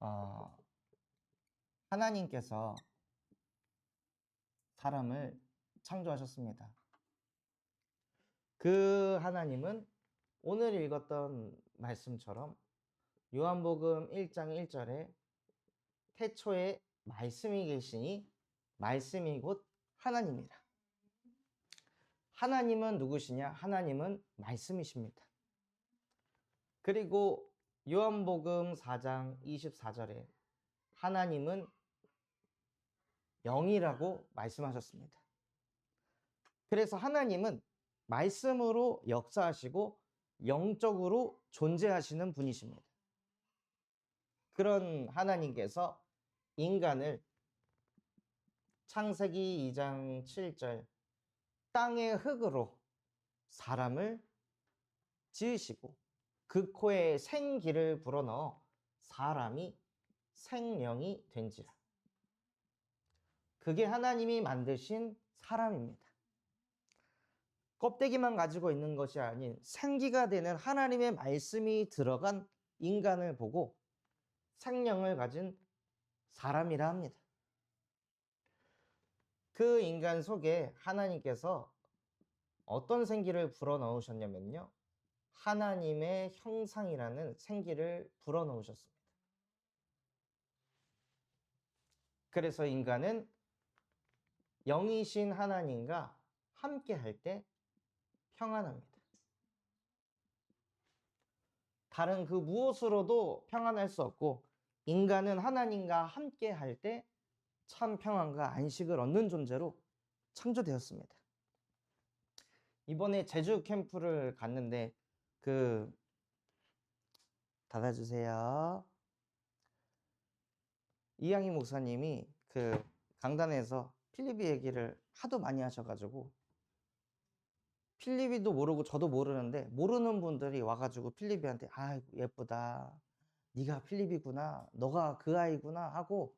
어, 하나님께서 사람을 창조하셨습니다. 그 하나님은 오늘 읽었던 말씀처럼 요한복음 1장 1절에 태초에 말씀이 계시니 말씀이 곧 하나님이라. 하나님은 누구시냐? 하나님은 말씀이십니다. 그리고 요한복음 4장 24절에 하나님은 영이라고 말씀하셨습니다. 그래서 하나님은 말씀으로 역사하시고 영적으로 존재하시는 분이십니다. 그런 하나님께서 인간을 창세기 2장 7절 땅의 흙으로 사람을 지으시고 그 코에 생기를 불어넣어 사람이 생명이 된지라. 그게 하나님이 만드신 사람입니다. 껍데기만 가지고 있는 것이 아닌 생기가 되는 하나님의 말씀이 들어간 인간을 보고 생명을 가진 사람이라 합니다. 그 인간 속에 하나님께서 어떤 생기를 불어넣으셨냐면요, 하나님의 형상이라는 생기를 불어넣으셨습니다. 그래서 인간은 영이신 하나님과 함께 할 때 평안합니다. 다른 그 무엇으로도 평안할 수 없고 인간은 하나님과 함께 할 때 참 평안과 안식을 얻는 존재로 창조되었습니다. 이번에 제주 캠프를 갔는데 닫아주세요. 이양희 목사님이 강단에서 필리비 얘기를 하도 많이 하셔가지고 필리비도 모르고 저도 모르는데 모르는 분들이 와가지고 필리비한테 아이고 예쁘다, 네가 필리비구나, 너가 그 아이구나 하고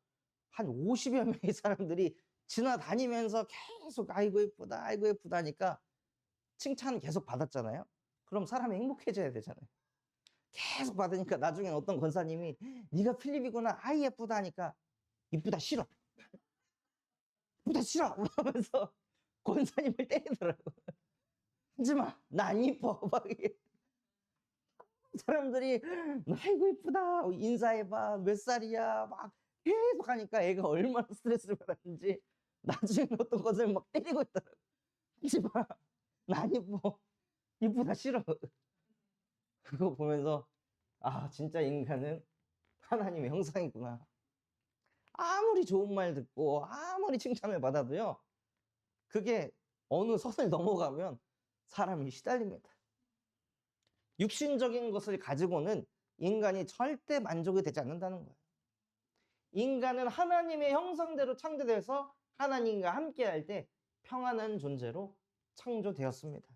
한 50여 명의 사람들이 지나다니면서 계속 아이고 예쁘다 아이고 예쁘다 하니까 칭찬 계속 받았잖아요. 그럼 사람이 행복해져야 되잖아요. 계속 받으니까 나중에 어떤 권사님이 네가 필리비구나 아이 예쁘다 하니까 이쁘다 싫어 이쁘다 싫어 하면서 권사님을 때리더라고. 하지마 나 안 이뻐 막 사람들이 아이고 이쁘다 인사해봐 몇 살이야 막 계속 하니까 애가 얼마나 스트레스를 받았는지 나중에 어떤 것을 막 때리고 있더라고. 하지마 나 안 이뻐 이쁘다 싫어. 그거 보면서 아 진짜 인간은 하나님의 형상이구나. 아무리 좋은 말 듣고 아무리 칭찬을 받아도요, 그게 어느 선을 넘어가면 사람이 시달립니다. 육신적인 것을 가지고는 인간이 절대 만족이 되지 않는다는 거예요. 인간은 하나님의 형상대로 창조돼서 하나님과 함께할 때 평안한 존재로 창조되었습니다.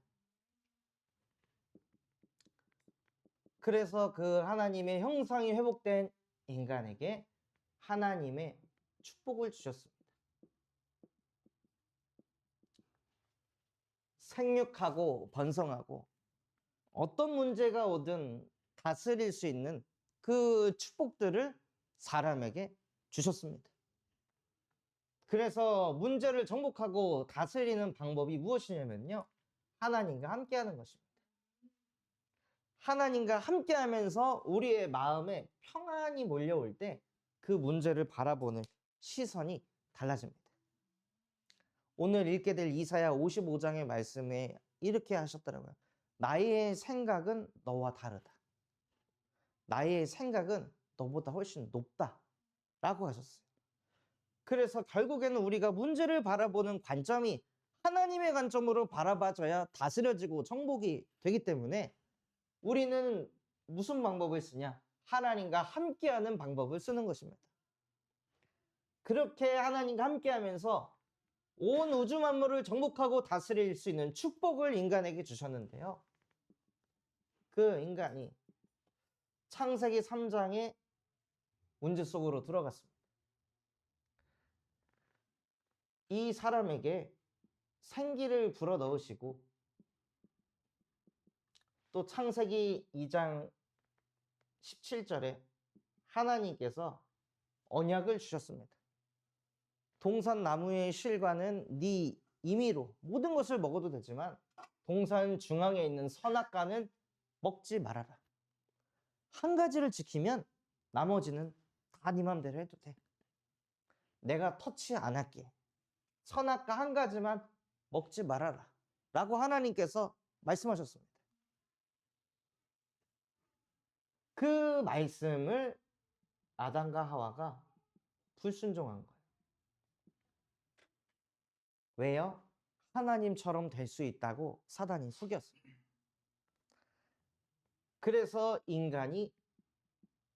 그래서 그 하나님의 형상이 회복된 인간에게 하나님의 축복을 주셨습니다. 생육하고 번성하고 어떤 문제가 오든 다스릴 수 있는 그 축복들을 사람에게 주셨습니다. 그래서 문제를 정복하고 다스리는 방법이 무엇이냐면요, 하나님과 함께하는 것입니다. 하나님과 함께하면서 우리의 마음에 평안이 몰려올 때 그 문제를 바라보는 시선이 달라집니다. 오늘 읽게 될 이사야 55장의 말씀에 이렇게 하셨더라고요. 나의 생각은 너와 다르다. 나의 생각은 너보다 훨씬 높다 라고 하셨어요. 그래서 결국에는 우리가 문제를 바라보는 관점이 하나님의 관점으로 바라봐줘야 다스려지고 정복이 되기 때문에 우리는 무슨 방법을 쓰냐? 하나님과 함께하는 방법을 쓰는 것입니다. 그렇게 하나님과 함께하면서 온 우주 만물을 정복하고 다스릴 수 있는 축복을 인간에게 주셨는데요, 그 인간이 창세기 3장의 문제 속으로 들어갔습니다. 이 사람에게 생기를 불어넣으시고 또 창세기 2장 17절에 하나님께서 언약을 주셨습니다. 동산 나무의 실과는 네 임의로 모든 것을 먹어도 되지만 동산 중앙에 있는 선악과는 먹지 말아라. 한 가지를 지키면 나머지는 다 네 맘대로 해도 돼. 내가 터치 안 할게. 선악과 한 가지만 먹지 말아라. 라고 하나님께서 말씀하셨습니다. 그 말씀을 아담과 하와가 불순종한 거예요. 왜요? 하나님처럼 될 수 있다고 사단이 속였어요. 그래서 인간이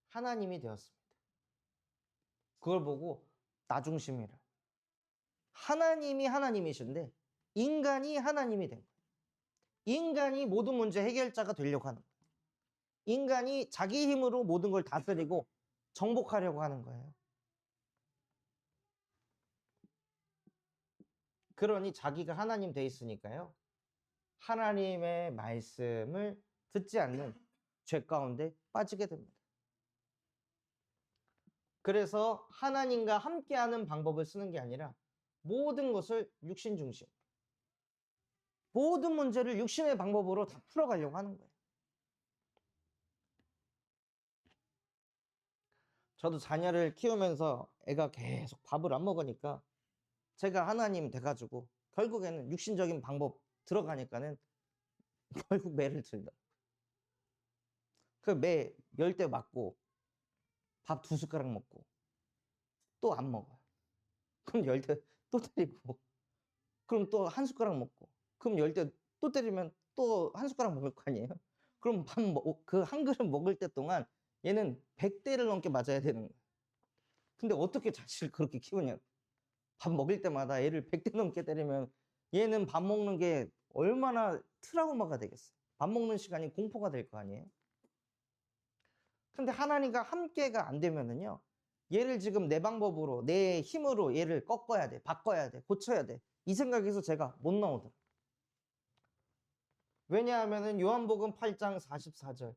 하나님이 되었습니다. 그걸 보고 나 중심이라. 하나님이 하나님이신데 인간이 하나님이 된 거예요. 인간이 모든 문제 해결자가 되려고 하는 거예요. 인간이 자기 힘으로 모든 걸 다스리고 정복하려고 하는 거예요. 그러니 자기가 하나님 돼 있으니까요. 하나님의 말씀을 듣지 않는 죄 가운데 빠지게 됩니다. 그래서 하나님과 함께하는 방법을 쓰는 게 아니라 모든 것을 육신 중심. 모든 문제를 육신의 방법으로 다 풀어가려고 하는 거예요. 저도 자녀를 키우면서 애가 계속 밥을 안 먹으니까 제가 하나님 돼가지고 결국에는 육신적인 방법 들어가니까는 결국 매를 들다. 그 매 10대 맞고 밥 2숟가락 먹고 또 안 먹어요. 그럼 10대 또 때리고 그럼 또 1숟가락 먹고 그럼 10대 또 때리면 또 1숟가락 먹을 거 아니에요? 그럼 그 한 그릇 먹을 때 동안 얘는 100대를 넘게 맞아야 되는 거예요. 근데 어떻게 자식을 그렇게 키우냐? 밥 먹을 때마다 얘를 100대 넘게 때리면 얘는 밥 먹는 게 얼마나 트라우마가 되겠어요. 밥 먹는 시간이 공포가 될 거 아니에요? 근데 하나님과 함께가 안 되면은요. 얘를 지금 내 방법으로 내 힘으로 얘를 꺾어야 돼. 바꿔야 돼. 고쳐야 돼. 이 생각에서 제가 못 나오더라고요. 왜냐하면은 요한복음 8장 44절.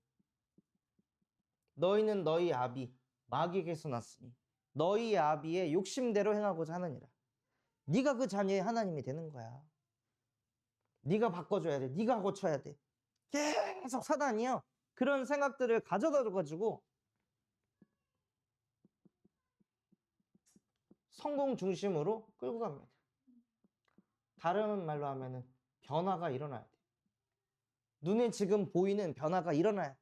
너희는 너희 아비 마귀에게서 났으니 너희 아비의 욕심대로 행하고자 하느니라. 네가 그 자녀의 하나님이 되는 거야. 네가 바꿔줘야 돼. 네가 고쳐야 돼. 계속 사단이요. 그런 생각들을 가져다 줘가지고 성공 중심으로 끌고 갑니다. 다른 말로 하면은 변화가 일어나야 돼. 눈에 지금 보이는 변화가 일어나야 돼.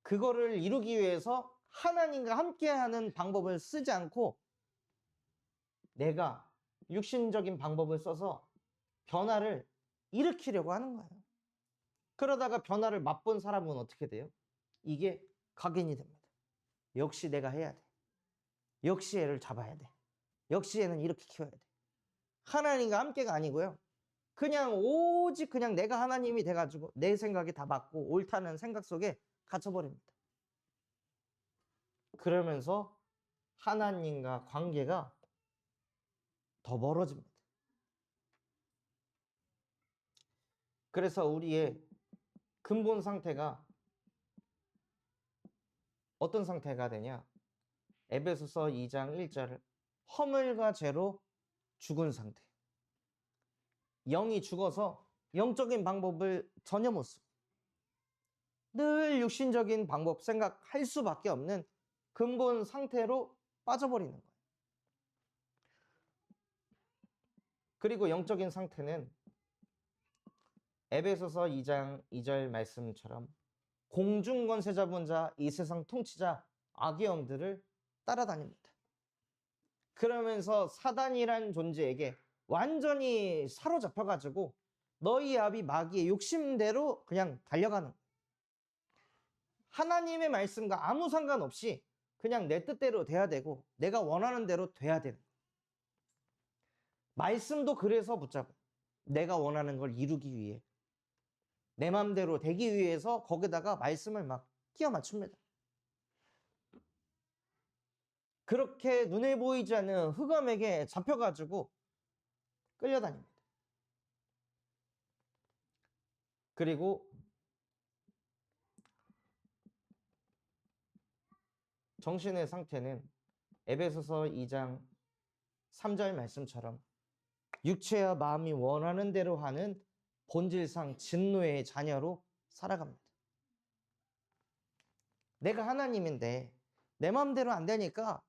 그거를 이루기 위해서 하나님과 함께하는 방법을 쓰지 않고 내가 육신적인 방법을 써서 변화를 일으키려고 하는 거예요. 그러다가 변화를 맛본 사람은 어떻게 돼요? 이게 각인이 됩니다. 역시 내가 해야 돼. 역시 애를 잡아야 돼. 역시 애는 이렇게 키워야 돼. 하나님과 함께가 아니고요. 그냥 오직 그냥 내가 하나님이 돼가지고 내 생각이 다 맞고 옳다는 생각 속에 갇혀버립니다. 그러면서 하나님과 관계가 더 멀어집니다. 그래서 우리의 근본 상태가 어떤 상태가 되냐? 에베소서 2장 1절 허물과 죄로 죽은 상태. 영이 죽어서 영적인 방법을 전혀 못 쓰고 늘 육신적인 방법 생각할 수밖에 없는 근본 상태로 빠져버리는 거예요. 그리고 영적인 상태는 에베소서 2장 2절 말씀처럼 공중권세 잡은 자, 이 세상 통치자, 악의 영들을 따라다닙니다. 그러면서 사단이란 존재에게 완전히 사로잡혀가지고 너희 아비 마귀의 욕심대로 그냥 달려가는 거예요. 하나님의 말씀과 아무 상관없이 그냥 내 뜻대로 돼야 되고 내가 원하는 대로 돼야 되는 거예요. 말씀도 그래서 붙잡아요. 내가 원하는 걸 이루기 위해 내 맘대로 되기 위해서 거기다가 말씀을 막 끼워 맞춥니다. 그렇게 눈에 보이지 않는 흑암에게 잡혀가지고 끌려다닙니다. 그리고 정신의 상태는 에베소서 2장 3절 말씀처럼 육체와 마음이 원하는 대로 하는 본질상 진노의 자녀로 살아갑니다. 내가 하나님인데 내 마음대로 안 되니까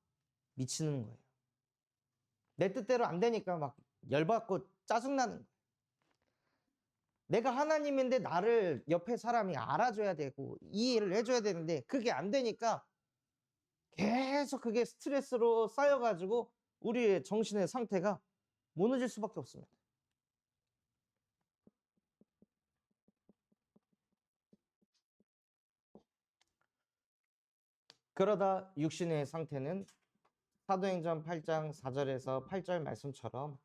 미치는 거예요. 내 뜻대로 안 되니까 막 열받고 짜증나는 거예요. 내가 하나님인데 나를 옆에 사람이 알아줘야 되고 이해를 해줘야 되는데 그게 안 되니까 계속 그게 스트레스로 쌓여가지고 우리의 정신의 상태가 무너질 수밖에 없습니다. 그러다 육신의 상태는 사도행전 8장 4절에서 8절 말씀처럼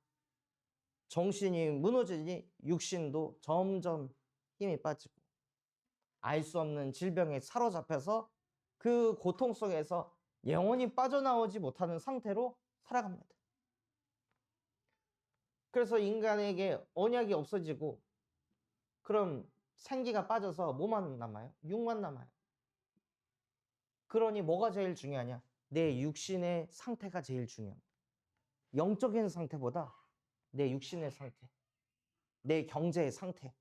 정신이 무너지니 육신도 점점 힘이 빠지고 알 수 없는 질병에 사로잡혀서 그 고통 속에서 영원히 빠져나오지 못하는 상태로 살아갑니다. 그래서 인간에게 언약이 없어지고 그럼 생기가 빠져서 뭐만 남아요? 육만 남아요. 그러니 뭐가 제일 중요하냐? 내 육신의 상태가 제일 중요합니다. 영적인 상태보다 내 육신의 상태, 내 경제의 상태,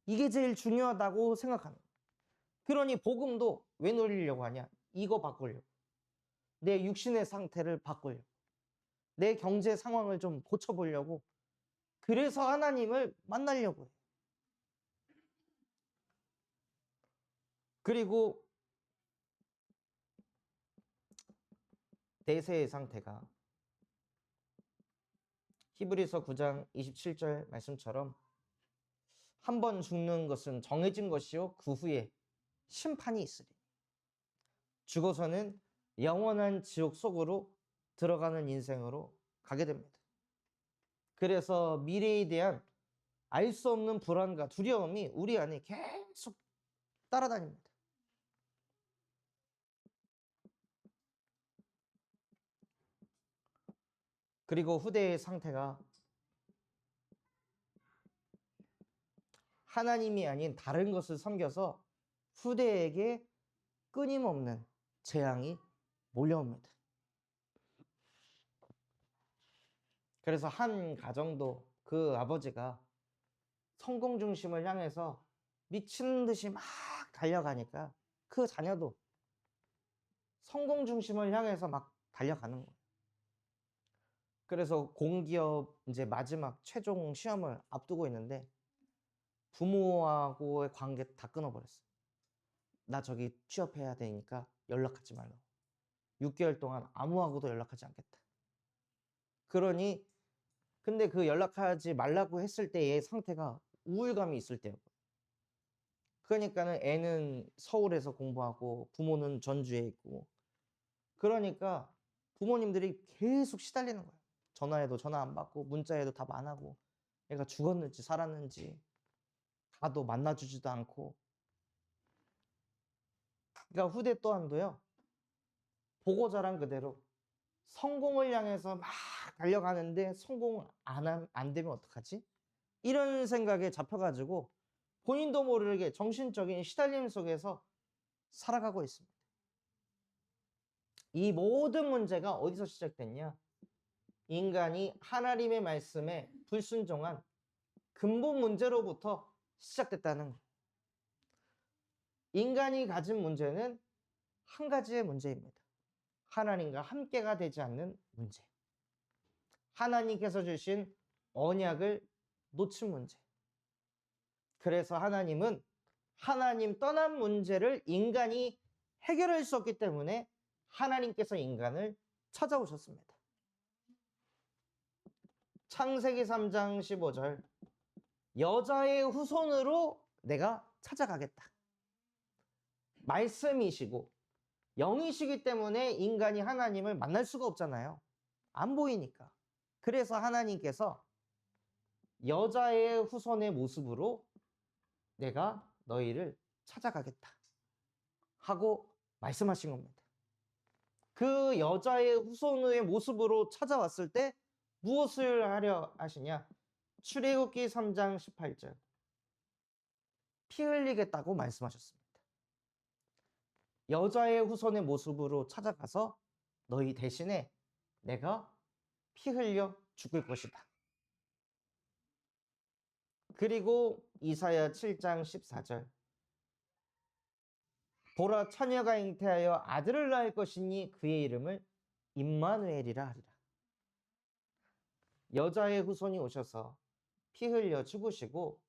이게 제일 중요하다고 생각합니다. 그러니 복음도 왜 누리려고 하냐? 이거 바꾸려고. 내 육신의 상태를 바꾸려고. 내 경제 상황을 좀 고쳐보려고. 그래서 하나님을 만나려고 해요. 그리고 내세의 상태가 히브리서 9장 27절 말씀처럼 한 번 죽는 것은 정해진 것이요 그 후에 심판이 있으리. 죽어서는 영원한 지옥 속으로 들어가는 인생으로 가게 됩니다. 그래서 미래에 대한 알 수 없는 불안과 두려움이 우리 안에 계속 따라다닙니다. 그리고 후대의 상태가 하나님이 아닌 다른 것을 섬겨서 후대에게 끊임없는 재앙이 몰려옵니다. 그래서 한 가정도 그 아버지가 성공 중심을 향해서 미친 듯이 막 달려가니까 그 자녀도 성공 중심을 향해서 막 달려가는 거예요. 그래서 공기업 이제 마지막 최종 시험을 앞두고 있는데 부모하고의 관계 다 끊어버렸어요. 나 저기 취업해야 되니까 연락하지 말라고. 6개월 동안 아무하고도 연락하지 않겠다. 그러니 근데 그 연락하지 말라고 했을 때의 상태가 우울감이 있을 때였고, 그러니까는 애는 서울에서 공부하고 부모는 전주에 있고, 그러니까 부모님들이 계속 시달리는 거예요. 전화해도 전화 안 받고 문자해도 답 안 하고 애가 죽었는지 살았는지 가도 만나주지도 않고. 그러니까 후대 또한도요, 보고 자란 그대로 성공을 향해서 막 달려가는데 성공 안 되면 어떡하지? 이런 생각에 잡혀가지고 본인도 모르게 정신적인 시달림 속에서 살아가고 있습니다. 이 모든 문제가 어디서 시작됐냐? 인간이 하나님의 말씀에 불순종한 근본 문제로부터 시작됐다는 거예요. 인간이 가진 문제는 한 가지의 문제입니다. 하나님과 함께가 되지 않는 문제. 하나님께서 주신 언약을 놓친 문제. 그래서 하나님은 하나님 떠난 문제를 인간이 해결할 수 없기 때문에 하나님께서 인간을 찾아오셨습니다. 창세기 3장 15절, 여자의 후손으로 내가 찾아가겠다. 말씀이시고 영이시기 때문에 인간이 하나님을 만날 수가 없잖아요. 안 보이니까. 그래서 하나님께서 여자의 후손의 모습으로 내가 너희를 찾아가겠다 하고 말씀하신 겁니다. 그 여자의 후손의 모습으로 찾아왔을 때 무엇을 하려 하시냐? 출애굽기 3장 18절, 피 흘리겠다고 말씀하셨습니다. 여자의 후손의 모습으로 찾아가서 너희 대신에 내가 피 흘려 죽을 것이다. 그리고 이사야 7장 14절 보라 처녀가 잉태하여 아들을 낳을 것이니 그의 이름을 임마누엘이라 하리라. 여자의 후손이 오셔서 피 흘려 죽으시고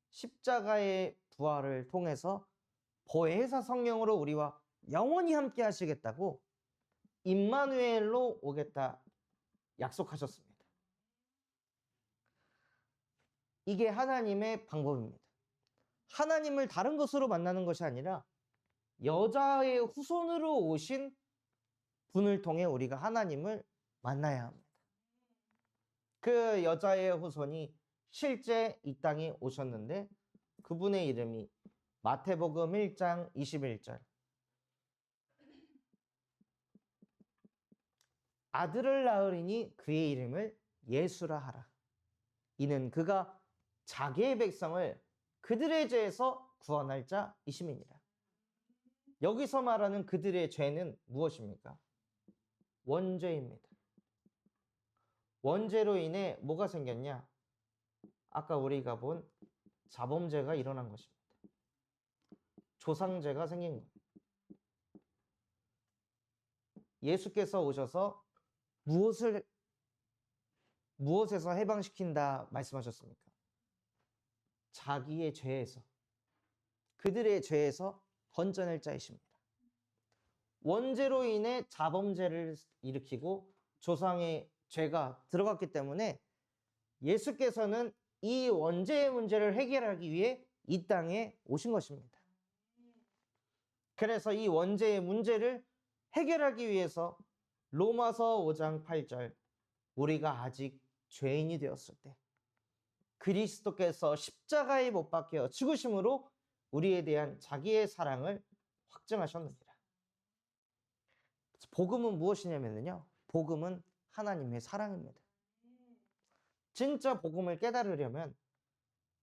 십자가의 부활을 통해서 보혜사 성령으로 우리와 영원히 함께 하시겠다고 임마누엘로 오겠다 약속하셨습니다. 이게 하나님의 방법입니다. 하나님을 다른 것으로 만나는 것이 아니라 여자의 후손으로 오신 분을 통해 우리가 하나님을 만나야 합니다. 그 여자의 후손이 실제 이 땅에 오셨는데 그분의 이름이 마태복음 1장 21절 아들을 낳으리니 그의 이름을 예수라 하라. 이는 그가 자기의 백성을 그들의 죄에서 구원할 자이심이니라. 여기서 말하는 그들의 죄는 무엇입니까? 원죄입니다. 원죄로 인해 뭐가 생겼냐? 아까 우리가 본 자범죄가 일어난 것입니다. 조상죄가 생긴 것. 예수께서 오셔서 무엇에서 해방시킨다 말씀하셨습니까? 자기의 죄에서, 그들의 죄에서 건져낼 자이십니다. 원죄로 인해 자범죄를 일으키고 조상의 죄가 들어갔기 때문에 예수께서는 이 원죄의 문제를 해결하기 위해 이 땅에 오신 것입니다. 그래서 이 원죄의 문제를 해결하기 위해서 로마서 5장 8절 우리가 아직 죄인이 되었을 때 그리스도께서 십자가에 못 박혀 죽으심으로 우리에 대한 자기의 사랑을 확증하셨느니라. 복음은 무엇이냐면요, 복음은 하나님의 사랑입니다. 진짜 복음을 깨달으려면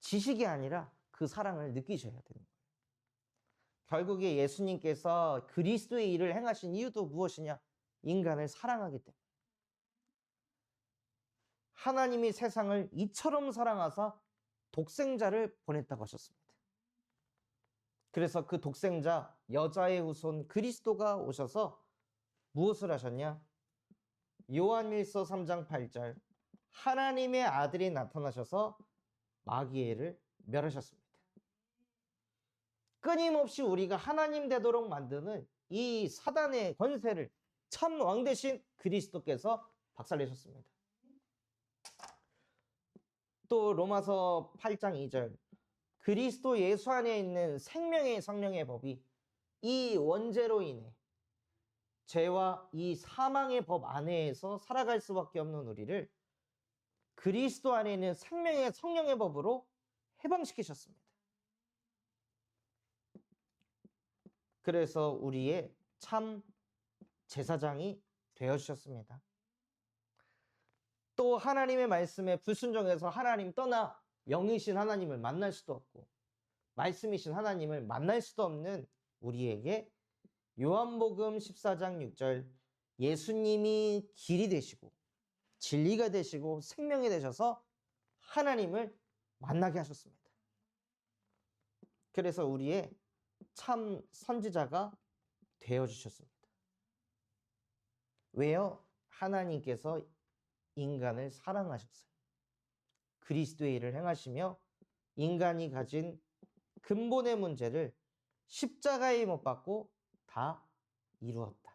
지식이 아니라 그 사랑을 느끼셔야 되는 거예요. 결국에 예수님께서 그리스도의 일을 행하신 이유도 무엇이냐? 인간을 사랑하기 때문에. 하나님이 세상을 이처럼 사랑하사 독생자를 보냈다고 하셨습니다. 그래서 그 독생자 여자의 후손 그리스도가 오셔서 무엇을 하셨냐? 요한일서 3장 8절 하나님의 아들이 나타나셔서 마귀를 멸하셨습니다. 끊임없이 우리가 하나님 되도록 만드는 이 사단의 권세를 참 왕 대신 그리스도께서 박살내셨습니다. 또 로마서 8장 2절 그리스도 예수 안에 있는 생명의 성령의 법이 이 원죄로 인해 죄와 이 사망의 법 안에서 살아갈 수밖에 없는 우리를 그리스도 안에 있는 생명의 성령의 법으로 해방시키셨습니다. 그래서 우리의 참 제사장이 되어주셨습니다. 또 하나님의 말씀에 불순종해서 하나님 떠나 영이신 하나님을 만날 수도 없고 말씀이신 하나님을 만날 수도 없는 우리에게 요한복음 14장 6절 예수님이 길이 되시고 진리가 되시고 생명이 되셔서 하나님을 만나게 하셨습니다. 그래서 우리의 참 선지자가 되어주셨습니다. 왜요? 하나님께서 인간을 사랑하셨어요. 그리스도의 일을 행하시며 인간이 가진 근본의 문제를 십자가에 못 박고 다 이루었다.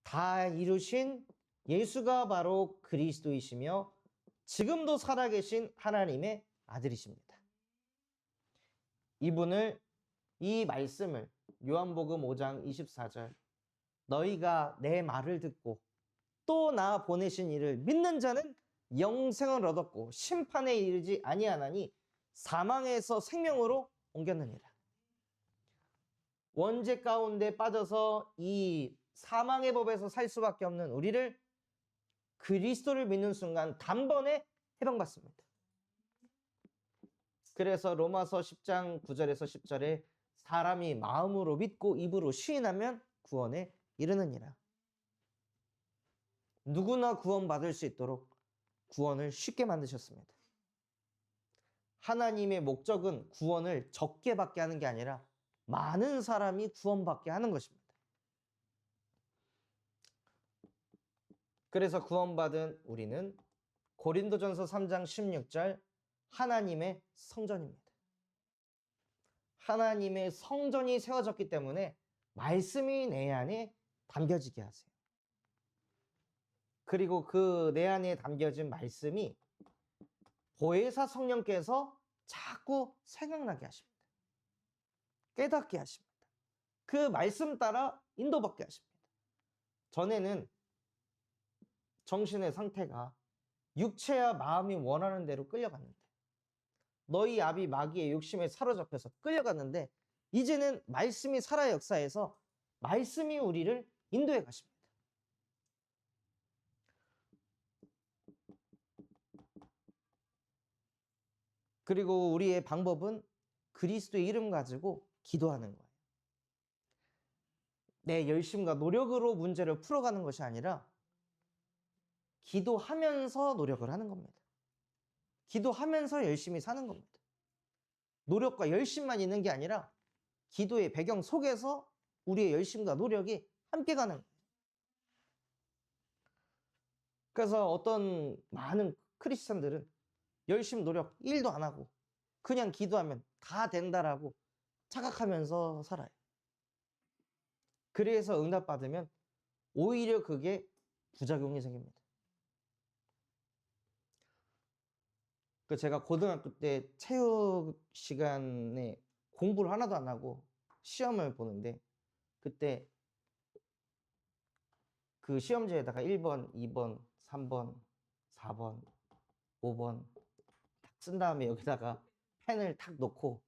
다 이루신 예수가 바로 그리스도이시며 지금도 살아계신 하나님의 아들이십니다. 이 말씀을 요한복음 5장 24절 너희가 내 말을 듣고 또 나 보내신 이를 믿는 자는 영생을 얻었고 심판에 이르지 아니하나니 사망에서 생명으로 옮겼느니라. 원죄 가운데 빠져서 이 사망의 법에서 살 수밖에 없는 우리를 그리스도를 믿는 순간 단번에 해방받습니다. 그래서 로마서 10장 9절에서 10절에 사람이 마음으로 믿고 입으로 시인하면 구원에 이르느니라. 누구나 구원받을 수 있도록 구원을 쉽게 만드셨습니다. 하나님의 목적은 구원을 적게 받게 하는 게 아니라 많은 사람이 구원받게 하는 것입니다. 그래서 구원받은 우리는 고린도전서 3장 16절 하나님의 성전입니다. 하나님의 성전이 세워졌기 때문에 말씀이 내 안에 담겨지게 하세요. 그리고 그 내 안에 담겨진 말씀이 보혜사 성령께서 자꾸 생각나게 하십니다. 깨닫게 하십니다. 그 말씀 따라 인도받게 하십니다. 전에는 정신의 상태가 육체와 마음이 원하는 대로 끌려갔는데, 너희 아비 마귀의 욕심에 사로잡혀서 끌려갔는데, 이제는 말씀이 살아 역사해서 말씀이 우리를 인도해 가십니다. 그리고 우리의 방법은 그리스도의 이름 가지고 기도하는 거예요. 내 열심과 노력으로 문제를 풀어가는 것이 아니라 기도하면서 노력을 하는 겁니다. 기도하면서 열심히 사는 겁니다. 노력과 열심만 있는 게 아니라 기도의 배경 속에서 우리의 열심과 노력이 함께 가는 거예요. 그래서 어떤 많은 크리스찬들은 열심 노력 1도 안 하고 그냥 기도하면 다 된다라고 착각하면서 살아요. 그래서 응답받으면 오히려 그게 부작용이 생깁니다. 제가 고등학교 때 체육 시간에 공부를 하나도 안 하고 시험을 보는데, 그때 그 시험지에다가 1번, 2번, 3번, 4번, 5번 딱 쓴 다음에 여기다가 펜을 탁 놓고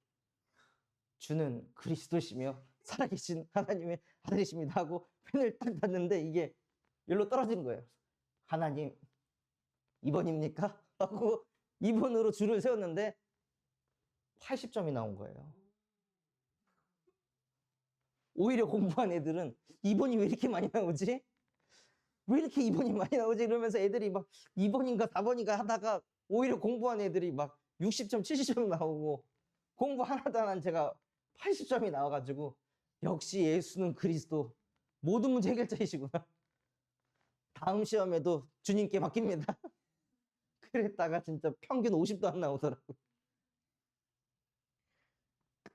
주는 그리스도시며 살아계신 하나님의 아들이십니다 하고 펜을 딱 닫는데 이게 여기로 떨어진 거예요. 하나님 2번입니까? 하고 2번으로 줄을 세웠는데 80점이 나온 거예요. 오히려 공부한 애들은 2번이 왜 이렇게 많이 나오지? 왜 이렇게 2번이 많이 나오지? 이러면서 애들이 막 2번인가 4번인가 하다가 오히려 공부한 애들이 막 60점, 70점 나오고, 공부 하나도 안 한 제가 80점이 나와가지고 역시 예수는 그리스도 모든 문제 해결자이시구나. 다음 시험에도 주님께 맡깁니다. 그랬다가 진짜 평균 50도 안 나오더라고요.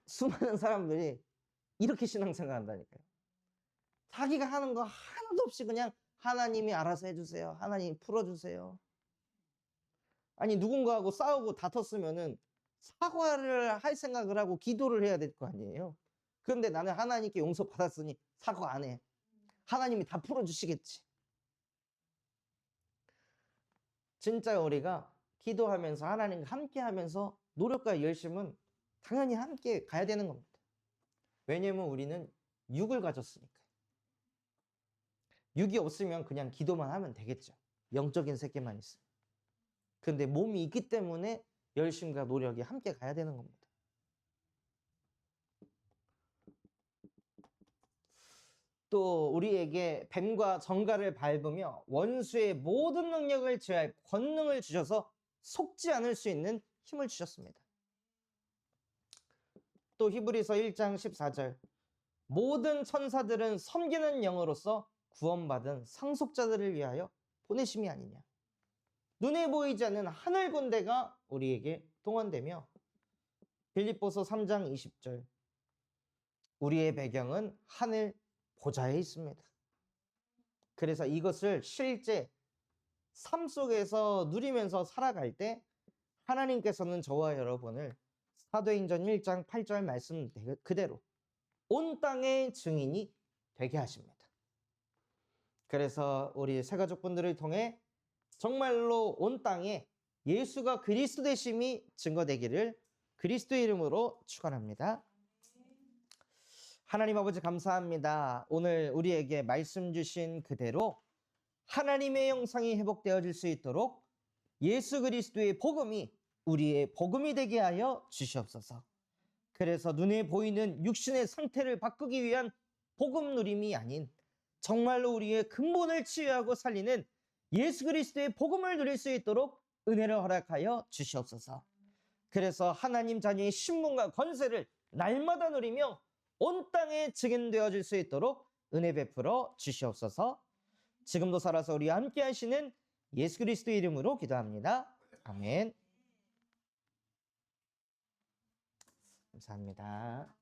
수많은 사람들이 이렇게 신앙생활 한다니까요. 자기가 하는 거 하나도 없이 그냥 하나님이 알아서 해주세요. 하나님 풀어주세요. 아니 누군가하고 싸우고 다퉜으면은 사과를 할 생각을 하고 기도를 해야 될 거 아니에요. 그런데 나는 하나님께 용서 받았으니 사과 안 해. 하나님이 다 풀어주시겠지. 진짜 우리가 기도하면서 하나님과 함께하면서 노력과 열심은 당연히 함께 가야 되는 겁니다. 왜냐면 우리는 육을 가졌으니까요. 육이 없으면 그냥 기도만 하면 되겠죠. 영적인 세계만 있으면. 근데 몸이 있기 때문에 열심과 노력이 함께 가야 되는 겁니다. 또 우리에게 뱀과 정갈을 밟으며 원수의 모든 능력을 제할 권능을 주셔서 속지 않을 수 있는 힘을 주셨습니다. 또 히브리서 1장 14절 모든 천사들은 섬기는 영으로서 구원받은 상속자들을 위하여 보내심이 아니냐. 눈에 보이지 않는 하늘 군대가 우리에게 동원되며, 빌립보서 3장 20절 우리의 배경은 하늘 보좌에 있습니다. 그래서 이것을 실제 삶 속에서 누리면서 살아갈 때 하나님께서는 저와 여러분을 사도행전 1장 8절 말씀 그대로 온 땅의 증인이 되게 하십니다. 그래서 우리 새가족분들을 통해 정말로 온 땅에 예수가 그리스도 되심이 증거되기를 그리스도의 이름으로 축원합니다. 하나님 아버지 감사합니다. 오늘 우리에게 말씀 주신 그대로 하나님의 형상이 회복되어질 수 있도록 예수 그리스도의 복음이 우리의 복음이 되게 하여 주시옵소서. 그래서 눈에 보이는 육신의 상태를 바꾸기 위한 복음 누림이 아닌 정말로 우리의 근본을 치유하고 살리는 예수 그리스도의 복음을 누릴 수 있도록 은혜를 허락하여 주시옵소서. 그래서 하나님 자녀의 신분과 권세를 날마다 누리며 온 땅에 증인되어 줄 수 있도록 은혜 베풀어 주시옵소서. 지금도 살아서 우리와 함께 하시는 예수 그리스도의 이름으로 기도합니다. 아멘. 감사합니다.